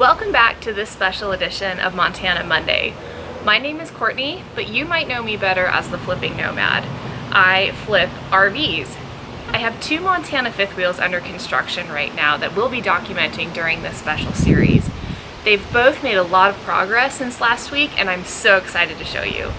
Welcome back to this special edition of Montana Monday. My name is Courtney, but you might know me better as the Flipping Nomad. I flip RVs. I have 2 Montana fifth wheels under construction right now that we'll be documenting during this special series. They've both made a lot of progress since last week, and I'm so excited to show you.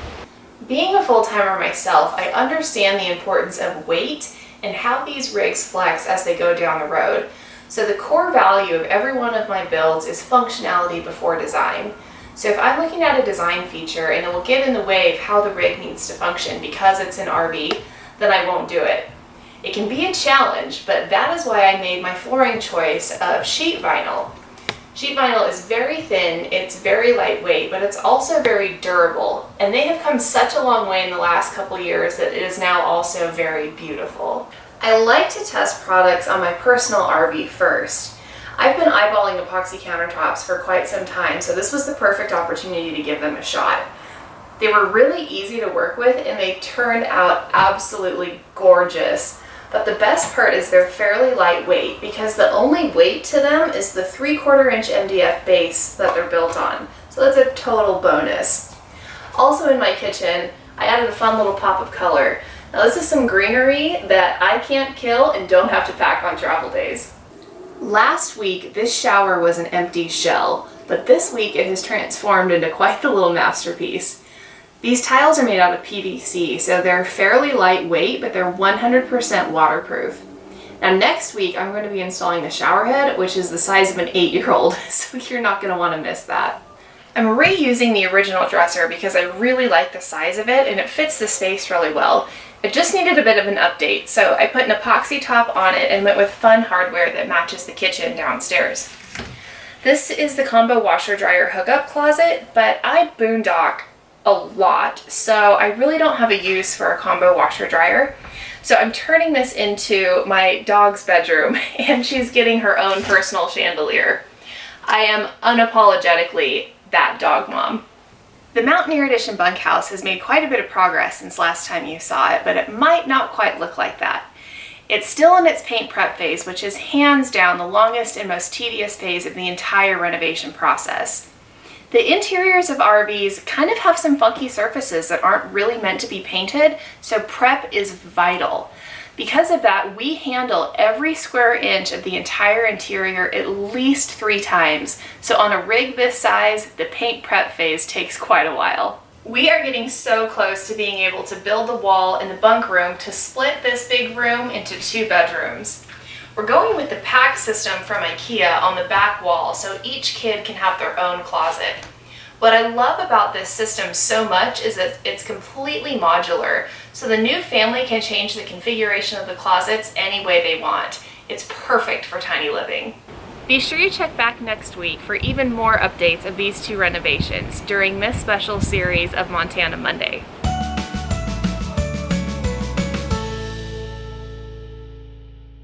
Being a full-timer myself, I understand the importance of weight and how these rigs flex as they go down the road. So the core value of every one of my builds is functionality before design. So if I'm looking at a design feature and it will get in the way of how the rig needs to function because it's an RV, then I won't do it. It can be a challenge, but that is why I made my flooring choice of sheet vinyl. Sheet vinyl is very thin, it's very lightweight, but it's also very durable. And they have come such a long way in the last couple years that it is now also very beautiful. I like to test products on my personal RV first. I've been eyeballing epoxy countertops for quite some time, so this was the perfect opportunity to give them a shot. They were really easy to work with and they turned out absolutely gorgeous. But the best part is they're fairly lightweight because the only weight to them is the 3/4 inch MDF base that they're built on. So that's a total bonus. Also in my kitchen, I added a fun little pop of color. Now this is some greenery that I can't kill and don't have to pack on travel days. Last week, this shower was an empty shell, but this week it has transformed into quite the little masterpiece. These tiles are made out of PVC, so they're fairly lightweight, but they're 100% waterproof. Now next week, I'm going to be installing the shower head, which is the size of an 8-year-old, so you're not going to want to miss that. I'm reusing the original dresser because I really like the size of it and it fits the space really well. It just needed a bit of an update, so I put an epoxy top on it and went with fun hardware that matches the kitchen downstairs. This is the combo washer dryer hookup closet, but I boondock a lot, so I really don't have a use for a combo washer dryer. So I'm turning this into my dog's bedroom and she's getting her own personal chandelier. I am unapologetically that dog mom. The Mountaineer Edition bunkhouse has made quite a bit of progress since last time you saw it, but it might not quite look like that. It's still in its paint prep phase, which is hands down the longest and most tedious phase of the entire renovation process. The interiors of RVs kind of have some funky surfaces that aren't really meant to be painted, so prep is vital. Because of that, we handle every square inch of the entire interior at least 3 times. So on a rig this size, the paint prep phase takes quite a while. We are getting so close to being able to build the wall in the bunk room to split this big room into 2 bedrooms. We're going with the pack system from IKEA on the back wall so each kid can have their own closet. What I love about this system so much is that it's completely modular, so the new family can change the configuration of the closets any way they want. It's perfect for tiny living. Be sure you check back next week for even more updates of these 2 renovations during this special series of Montana Monday.